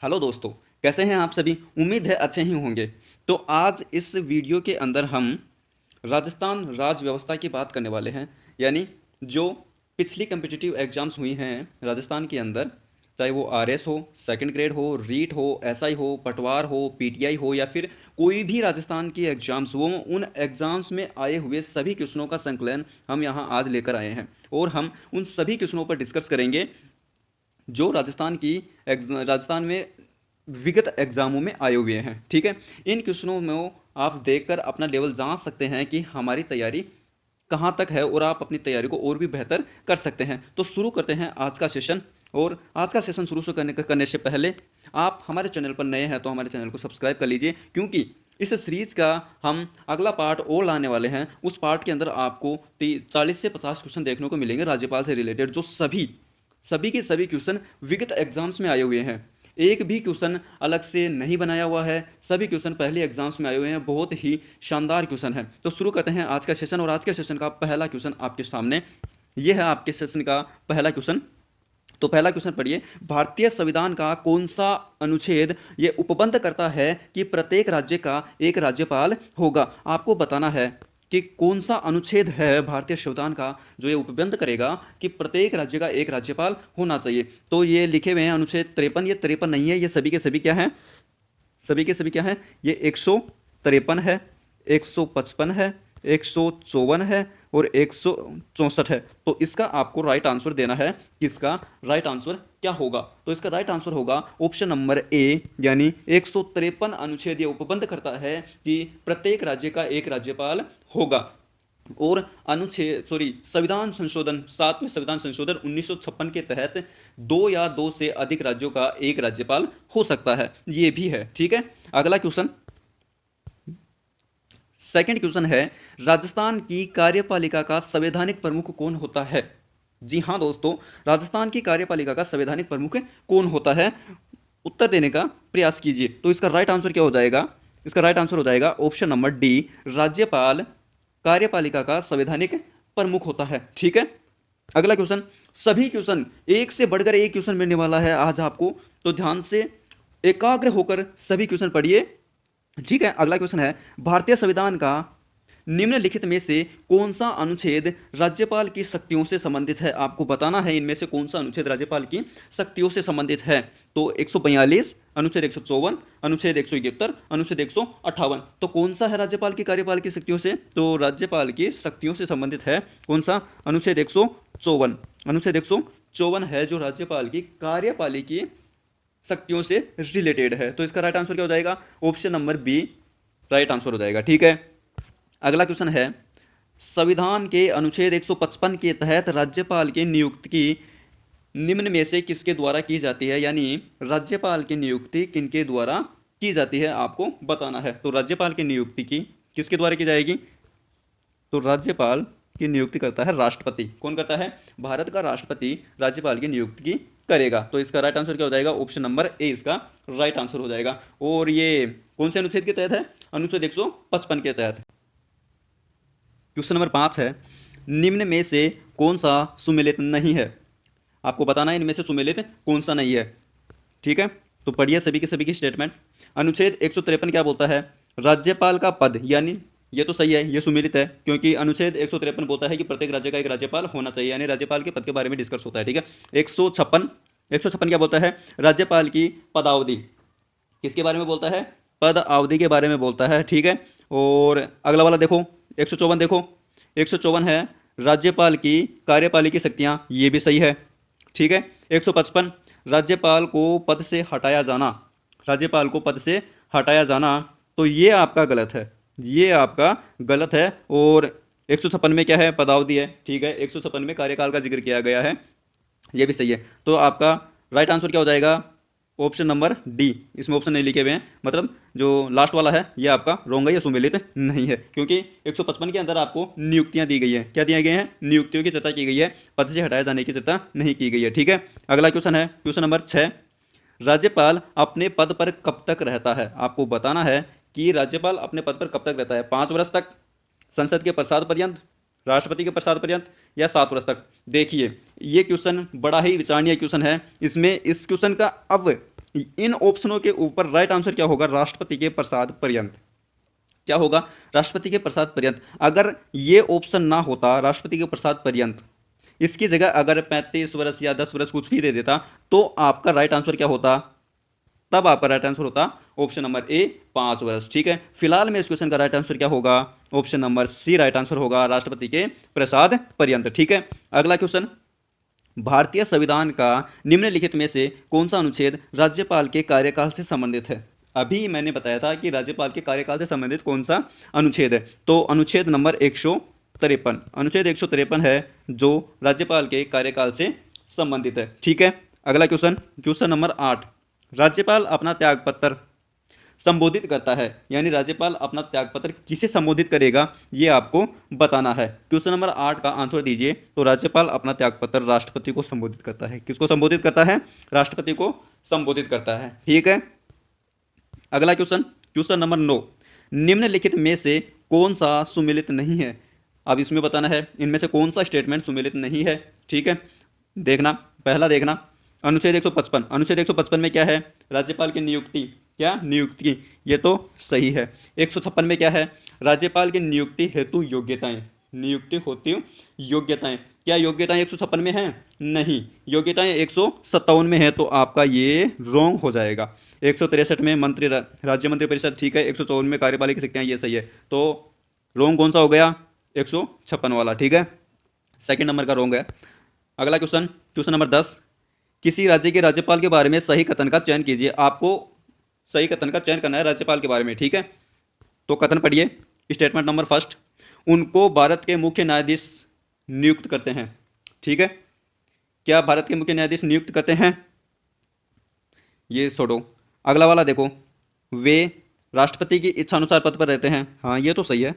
Hello दोस्तों, कैसे हैं आप सभी। उम्मीद है अच्छे ही होंगे। तो आज इस वीडियो के अंदर हम राजस्थान राज्य व्यवस्था की बात करने वाले हैं। यानी जो पिछली कम्पिटिटिव एग्जाम्स हुई हैं राजस्थान के अंदर, चाहे वो आरएस हो, सेकंड ग्रेड हो, रीट हो, एसआई हो, पटवार हो, पीटीआई हो, या फिर कोई भी राजस्थान की एग्जाम्स हो, उन एग्जाम्स में आए हुए सभी क्वेश्चनों का संकलन हम यहाँ आज लेकर आए हैं और हम उन सभी क्वेश्चनों पर डिस्कस करेंगे जो राजस्थान में विगत एग्जामों में आए हुए हैं। ठीक है, इन क्वेश्चनों में आप देखकर अपना लेवल जांच सकते हैं कि हमारी तैयारी कहाँ तक है और आप अपनी तैयारी को और भी बेहतर कर सकते हैं। तो शुरू करते हैं आज का सेशन। और आज का सेशन शुरू करने से पहले आप हमारे चैनल पर नए हैं तो हमारे चैनल को सब्सक्राइब कर लीजिए, क्योंकि इस सीरीज का हम अगला पार्ट और लाने वाले हैं। उस पार्ट के अंदर आपको 40 से 50 क्वेश्चन देखने को मिलेंगे राज्यपाल से रिलेटेड, जो सभी के सभी क्वेश्चन विगत एग्जाम्स में आए हुए हैं। एक भी क्वेश्चन अलग से नहीं बनाया हुआ है, सभी क्वेश्चन पहले एग्जाम्स में आए हुए हैं। बहुत ही शानदार क्वेश्चन है। तो शुरू करते हैं आज का सेशन। और आज के सेशन का पहला क्वेश्चन आपके सामने ये है। आपके सेशन का पहला क्वेश्चन, तो पहला क्वेश्चन पढ़िए। भारतीय संविधान का कौन सा अनुच्छेद ये उपबंध करता है कि प्रत्येक राज्य का एक राज्यपाल होगा। आपको बताना है कि कौन सा अनुच्छेद है भारतीय संविधान का जो ये उपबंध करेगा कि प्रत्येक राज्य का एक राज्यपाल होना चाहिए। तो ये लिखे हुए हैं अनुच्छेद 53। ये 53 नहीं है, ये सभी के सभी क्या है, सभी के सभी क्या है, ये 153 है, 155 है, 154 है और 164 है। तो इसका आपको राइट आंसर देना है कि इसका राइट आंसर क्या होगा। तो इसका राइट आंसर होगा ऑप्शन नंबर ए, यानी 153 अनुच्छेद ये उपबंध करता है कि प्रत्येक राज्य का एक राज्यपाल होगा। और संविधान संशोधन, 7वें संविधान संशोधन 1956 के तहत 2 या 2 से अधिक राज्यों का एक राज्यपाल हो सकता है, ये भी है। ठीक है, अगला क्वेश्चन, सेकंड क्वेश्चन है, राजस्थान की कार्यपालिका का संवैधानिक प्रमुख कौन होता है। जी हां दोस्तों, राजस्थान की कार्यपालिका का संवैधानिक प्रमुख कौन होता है। उत्तर देने का प्रयास कीजिए। तो इसका राइट आंसर क्या हो जाएगा, इसका राइट आंसर हो जाएगा ऑप्शन नंबर डी, राज्यपाल कार्यपालिका का संवैधानिक प्रमुख होता है। ठीक है, अगला क्वेश्चन, सभी क्वेश्चन एक से बढ़कर एक क्वेश्चन मिलने वाला है आज आपको, तो ध्यान से एकाग्र होकर सभी क्वेश्चन पढ़िए। ठीक है, अगला क्वेश्चन है, भारतीय संविधान का निम्नलिखित में से कौन सा अनुच्छेद राज्यपाल की शक्तियों से संबंधित है। आपको बताना है इनमें से कौन सा अनुच्छेद राज्यपाल की शक्तियों से संबंधित है। तो 142, अनुच्छेद 154, अनुच्छेद 171, अनुच्छेद 158। तो कौन सा है राज्यपाल की कार्यपाल की शक्तियों से, तो राज्यपाल की शक्तियों से संबंधित है कौन सा, अनुच्छेद 154। अनुच्छेद 154 है जो राज्यपाल की कार्यपालिका की शक्तियों से रिलेटेड है। तो इसका राइट आंसर क्या हो जाएगा, option number B right answer हो जाएगा। ठीक है, अगला क्वेश्चन है, संविधान के अनुच्छेद 155 के तहत राज्यपाल की नियुक्ति निम्न में से किसके द्वारा की जाती है। यानी राज्यपाल की नियुक्ति किनके द्वारा की जाती है, आपको बताना है। तो राज्यपाल की नियुक्ति की किसके द्वारा की जाएगी, तो राज्यपाल की नियुक्ति करता है राष्ट्रपति। कौन करता है, भारत का राष्ट्रपति राज्यपाल की नियुक्ति की करेगा। तो इसका राइट आंसर क्या हो जाएगा, ऑप्शन नंबर ए इसका राइट आंसर हो जाएगा। और ये कौन से अनुच्छेद के तहत है, अनुच्छेद 155 के तहत। क्वेश्चन नंबर 5 है, निम्न में से कौन सा सुमेलित नहीं है। आपको बताना है इनमें से सुमेलित कौन सा नहीं है। ठीक है, तो पढ़िए सभी के सभी की स्टेटमेंट। अनुच्छेद 153 क्या बोलता है, राज्यपाल का पद, यानी ये तो सही है, ये सुमेलित है, क्योंकि अनुच्छेद 153 बोलता है कि प्रत्येक राज्य का एक राज्यपाल होना चाहिए, यानी राज्यपाल के पद के बारे में डिस्कस होता है। ठीक है, 156 क्या बोलता है, राज्यपाल की पदावधि किसके बारे में बोलता है, पद अवधि के बारे में बोलता है। ठीक है, और अगला वाला देखो 154, देखो 154 है राज्यपाल की कार्यपालिका शक्तियां, ये भी सही है। ठीक है, 155 राज्यपाल को पद से हटाया जाना, राज्यपाल को पद से हटाया जाना, तो ये आपका गलत है, ये आपका गलत है। और 156 में क्या है, पदावधि है। ठीक है, 156 में कार्यकाल का जिक्र किया गया है, ये भी सही है। तो आपका राइट आंसर क्या हो जाएगा, ऑप्शन नंबर डी। इसमें ऑप्शन नहीं लिखे हुए हैं, मतलब जो लास्ट वाला है ये आपका रॉन्ग है, ये सुमेलित नहीं है, क्योंकि 155 के अंदर आपको नियुक्तियां दी गई है। क्या दिए गए हैं, नियुक्तियों की चर्चा की गई है, पद से हटाए जाने की चर्चा नहीं की गई है। ठीक है, अगला क्वेश्चन है क्वेश्चन नंबर 6, राज्यपाल अपने पद पर कब तक रहता है। आपको बताना है कि राज्यपाल अपने पद पर कब तक रहता है, 5 वर्ष तक, संसद के प्रसाद पर्यंत, राष्ट्रपति के प्रसाद पर्यंत, या 7 वर्ष तक। देखिए ये क्वेश्चन बड़ा ही विचारणीय क्वेश्चन है। इसमें इस क्वेश्चन का अब इन ऑप्शनों के ऊपर राइट आंसर क्या होगा? राष्ट्रपति के प्रसाद पर्यंत। क्या होगा? राष्ट्रपति के प्रसाद पर्यंत। अगर ये ऑप्शन ना होता राष्ट्रपति के प्रसाद पर्यंत, इसकी जगह अगर 35 वर्ष या 10 वर्ष कुछ भी दे देता, तो आपका राइट आंसर क्या होता? तब आपका राइट आंसर होता ऑप्शन नंबर ए 5 वर्ष। ठीक है, फिलहाल में इस क्वेश्चन का राइट आंसर क्या होगा? Option number C right answer होगा, राष्ट्रपति के प्रसाद पर्यंत। ठीक है, अगला क्वेश्चन, भारतीय संविधान का निम्नलिखित में से कौन सा अनुच्छेद राज्यपाल के कार्यकाल से संबंधित है? अभी मैंने बताया था कि राज्यपाल के कार्यकाल से संबंधित कौन सा अनुच्छेद है, तो अनुच्छेद नंबर 153, अनुच्छेद 153 है जो राज्यपाल के कार्यकाल से संबंधित है। ठीक है, अगला क्वेश्चन, क्वेश्चन नंबर 8, राज्यपाल अपना त्यागपत्र संबोधित करता है, यानी राज्यपाल अपना त्यागपत्र किसे संबोधित करेगा ये आपको बताना है। क्वेश्चन नंबर 8 का आंसर दीजिए। तो राज्यपाल अपना त्यागपत्र राष्ट्रपति को संबोधित करता है। किसको संबोधित करता है? राष्ट्रपति को संबोधित करता है। ठीक है, अगला क्वेश्चन, क्वेश्चन नंबर 9, निम्नलिखित में से कौन सा सुमेलित नहीं है? अब इसमें बताना है इनमें से कौन सा स्टेटमेंट सुमेलित नहीं है। ठीक है, देखना, पहला देखना, अनुच्छेद 155, अनुच्छेद 155 में क्या है? राज्यपाल की नियुक्ति, क्या नियुक्ति, ये तो सही है। 156 में क्या है? राज्यपाल की नियुक्ति हेतु योग्यताएं, नियुक्ति होती योग्यताएं, क्या योग्यताएं 156 में हैं? नहीं, योग्यताएं 157 में है, तो आपका ये रॉन्ग हो जाएगा। 163 में मंत्री राज्य मंत्री परिषद, ठीक है। 154 में कार्यपालिका शक्तियां, ये सही है। तो रॉन्ग कौन सा हो गया? 156 वाला। ठीक है, सेकंड नंबर का रॉन्ग है। अगला क्वेश्चन, क्वेश्चन नंबर 10, किसी राज्य के राज्यपाल के बारे में सही कथन का चयन कीजिए। आपको सही कथन का चयन करना है राज्यपाल के बारे में। ठीक है, तो कथन पढ़िए। स्टेटमेंट नंबर फर्स्ट, उनको भारत के मुख्य न्यायाधीश नियुक्त करते हैं। ठीक है, क्या भारत के मुख्य न्यायाधीश नियुक्त करते हैं? ये छोड़ो, अगला वाला देखो, वे राष्ट्रपति की इच्छा अनुसार पद पर रहते हैं। हाँ, ये तो सही है।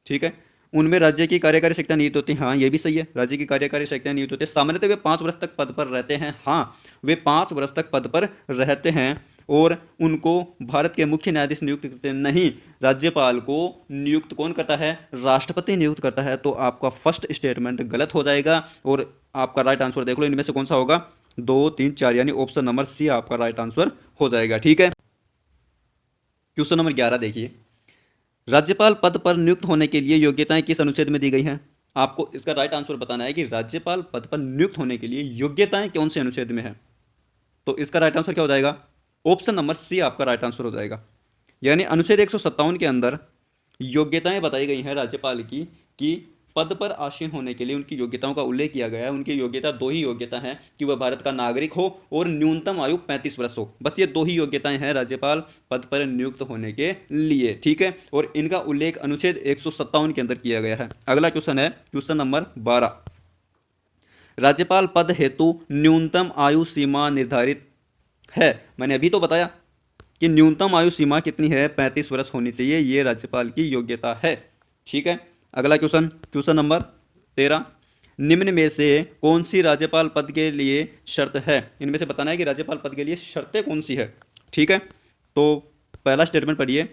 ठीक है, उनमें राज्य की कार्यकारी शक्तियां नियुक्त होती हैं। हाँ, ये भी सही है, राज्य की कार्यकारी शक्तियां नियुक्त होती है। सामान्यतः वे 5 वर्ष तक पद पर रहते हैं। हाँ, वे 5 वर्ष तक पद पर रहते हैं। और उनको भारत के मुख्य न्यायाधीश नियुक्त करते हैं। नहीं, राज्यपाल को नियुक्त कौन करता है? राष्ट्रपति नियुक्त करता है। तो आपका फर्स्ट स्टेटमेंट गलत हो जाएगा और आपका राइट आंसर देख लो, इनमें से कौन सा होगा? 2, 3, 4, यानी ऑप्शन नंबर सी आपका राइट आंसर हो जाएगा। ठीक है, क्वेश्चन नंबर 11 देखिए, राज्यपाल पद पर नियुक्त होने के लिए योग्यताएं किस अनुच्छेद में दी गई हैं? आपको इसका राइट आंसर बताना है कि राज्यपाल पद पर नियुक्त होने के लिए योग्यताएं कौन से अनुच्छेद में है। तो इसका राइट आंसर क्या हो जाएगा? ऑप्शन नंबर सी आपका राइट आंसर हो जाएगा। यानी अनुच्छेद 157 के अंदर योग्यताएं बताई गई हैं राज्यपाल की कि पद पर आसीन होने के लिए उनकी योग्यताओं का उल्लेख किया गया है। उनकी योग्यता 2 ही योग्यता है कि वह भारत का नागरिक हो और न्यूनतम आयु 35 वर्ष हो। बस ये 2 ही योग्यताएं हैं राज्यपाल पद पर नियुक्त होने के लिए। ठीक है, और इनका उल्लेख अनुच्छेद 157 के अंदर किया गया है। अगला क्वेश्चन है क्वेश्चन नंबर 12, राज्यपाल पद हेतु न्यूनतम आयु सीमा निर्धारित है। मैंने अभी तो बताया कि न्यूनतम आयु सीमा कितनी है? 35 वर्ष होनी चाहिए, ये राज्यपाल की योग्यता है। ठीक है, अगला क्वेश्चन, क्वेश्चन नंबर 13, निम्न में से कौन सी राज्यपाल पद के लिए शर्त है? इनमें से बताना है कि राज्यपाल पद के लिए शर्तें कौन सी है। ठीक है, तो पहला स्टेटमेंट पढ़िए,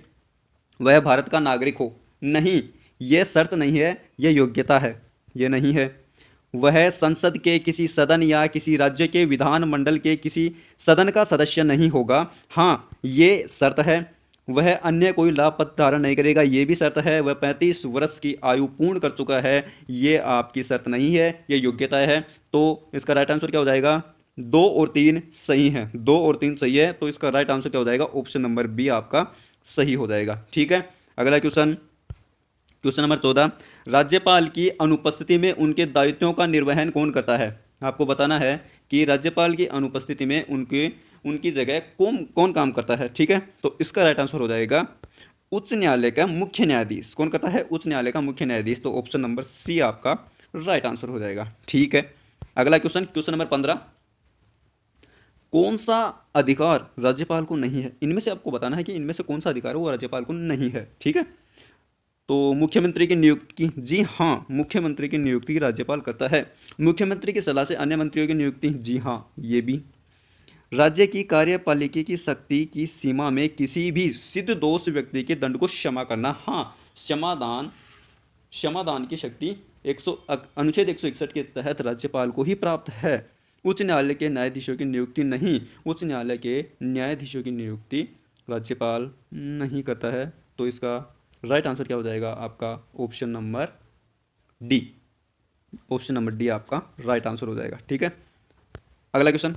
वह भारत का नागरिक हो। नहीं, यह शर्त नहीं है, यह योग्यता है, यह नहीं है। वह संसद के किसी सदन या किसी राज्य के विधानमंडल के किसी सदन का सदस्य नहीं होगा। हाँ, ये शर्त है। वह अन्य कोई लाभ पद धारण नहीं करेगा, ये भी शर्त है। वह 35 वर्ष की आयु पूर्ण कर चुका है, ये आपकी शर्त नहीं है, ये योग्यता है। तो इसका राइट आंसर क्या हो जाएगा? 2 और 3 सही है, 2 और 3 सही है। तो इसका राइट आंसर क्या हो जाएगा? ऑप्शन नंबर बी आपका सही हो जाएगा। ठीक है, अगला क्वेश्चन, क्वेश्चन नंबर 14, राज्यपाल की अनुपस्थिति में उनके दायित्वों का निर्वहन कौन करता है? आपको बताना है कि राज्यपाल की अनुपस्थिति में उनकी जगह कौन कौन काम करता है। ठीक है, तो इसका राइट आंसर हो जाएगा उच्च न्यायालय का मुख्य न्यायाधीश। कौन करता है? उच्च न्यायालय का मुख्य न्यायाधीश। तो ऑप्शन नंबर सी आपका राइट आंसर हो जाएगा। ठीक है, अगला क्वेश्चन, क्वेश्चन नंबर 15, कौन सा अधिकार राज्यपाल को नहीं है? इनमें से आपको बताना है कि इनमें से कौन सा अधिकार है वो राज्यपाल को नहीं है। ठीक है, तो मुख्यमंत्री की नियुक्ति, जी हाँ, मुख्यमंत्री की नियुक्ति राज्यपाल करता है। मुख्यमंत्री की सलाह से अन्य मंत्रियों की नियुक्ति, जी हाँ, ये भी। राज्य की कार्यपालिका की शक्ति की सीमा में किसी भी सिद्ध दोष व्यक्ति के दंड को क्षमा करना, हाँ, क्षमादान की शक्ति अनुच्छेद 161 के तहत राज्यपाल को ही प्राप्त है। उच्च न्यायालय के न्यायाधीशों की नियुक्ति नहीं, उच्च न्यायालय के न्यायाधीशों की नियुक्ति राज्यपाल नहीं करता है। तो इसका राइट आंसर क्या हो जाएगा आपका? Option number D. Option number D आपका राइट आंसर हो जाएगा। ठीक है, अगला क्वेश्चन,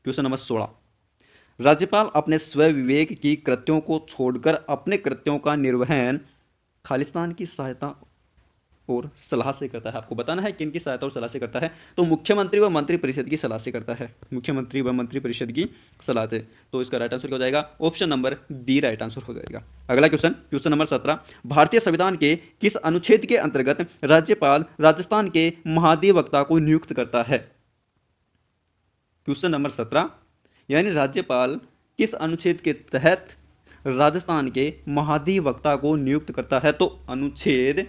क्वेश्चन नंबर 16। राज्यपाल अपने स्वयं विवेक की कृत्यों को छोड़कर अपने कृत्यों का निर्वहन खालिस्तान की सहायता और सलाह से करता है। आपको बताना है किन की सहायता और सलाह से करता है। तो मुख्यमंत्री व मंत्रिपरिषद की सलाह से करता है, मुख्यमंत्री व मंत्रिपरिषद की सलाह से। तो इसका राइट आंसर क्या हो जाएगा? Option number B right answer हो जाएगा। अगला क्वेश्चन, क्वेश्चन नंबर 17। भारतीय संविधान के किस अनुच्छेद के अंतर्गत राज्यपाल राजस्थान के महाधिवक्ता को नियुक्त करता है? क्वेश्चन नंबर 17, यानी राज्यपाल किस अनुच्छेद के तहत राजस्थान के महाधिवक्ता को नियुक्त करता है? तो अनुच्छेद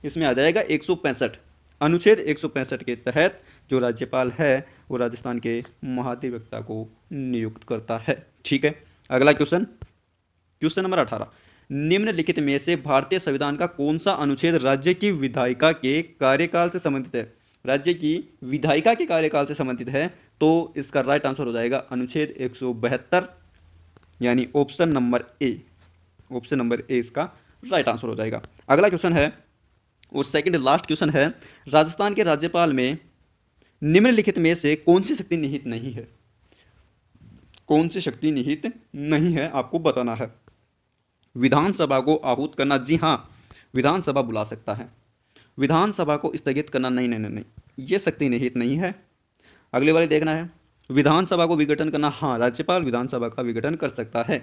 इसमें आ जाएगा 165। अनुच्छेद 165 के तहत जो राज्यपाल है वो राजस्थान के महाधिवक्ता को नियुक्त करता है। ठीक है, अगला क्वेश्चन, क्वेश्चन नंबर 18। निम्नलिखित में से भारतीय संविधान का कौन सा अनुच्छेद राज्य की विधायिका के कार्यकाल से संबंधित है? राज्य की विधायिका के कार्यकाल से संबंधित है। तो इसका राइट आंसर हो जाएगा अनुच्छेद 172, यानी option number A. Option number A इसका राइट आंसर हो जाएगा। अगला क्वेश्चन है और सेकंड लास्ट क्वेश्चन है, राजस्थान के राज्यपाल में निम्नलिखित में से कौन सी शक्ति निहित नहीं है? कौन सी शक्ति निहित नहीं है आपको बताना है। विधानसभा को आहूत करना, जी हाँ, विधानसभा बुला सकता है। विधानसभा को स्थगित करना, नहीं नहीं नहीं नहीं, ये शक्ति निहित नहीं है। अगले वाले देखना है, विधानसभा को विघटन करना, हाँ, राज्यपाल विधानसभा का विघटन कर सकता है।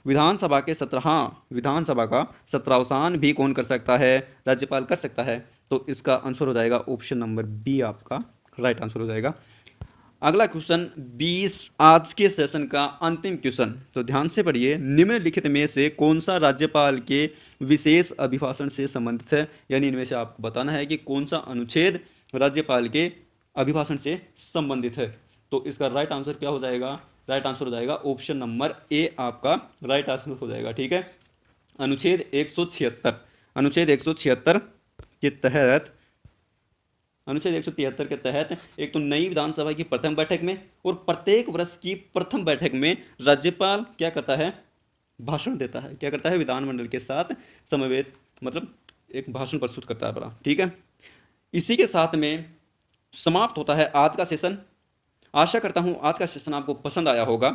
विधानसभा के 17, विधानसभा का सत्रावसान भी कौन कर सकता है? राज्यपाल कर सकता है। तो इसका आंसर हो जाएगा ऑप्शन नंबर बी आपका राइट आंसर हो जाएगा। अगला क्वेश्चन 20, आज के सेशन का अंतिम क्वेश्चन, तो ध्यान से पढ़िए। निम्नलिखित में से कौन सा राज्यपाल के विशेष अभिभाषण से संबंधित है? यानी इनमें से आपको बताना है कि कौन सा अनुच्छेद राज्यपाल के अभिभाषण से संबंधित है। तो इसका राइट आंसर क्या हो जाएगा? राइट आंसर हो जाएगा ऑप्शन नंबर ए आपका राइट आंसर हो जाएगा। ठीक है, अनुच्छेद 176, अनुच्छेद 176 के तहत, अनुच्छेद 173 के तहत एक तो नई विधानसभा की प्रथम बैठक में और प्रत्येक वर्ष की प्रथम बैठक में राज्यपाल क्या करता है? भाषण देता है। क्या करता है? विधानमंडल के साथ समवेत, मतलब एक भाषण प्रस्तुत करता है बड़ा। ठीक है, इसी के साथ में समाप्त होता है आज का सेशन। आशा करता हूं आज का सेशन आपको पसंद आया होगा।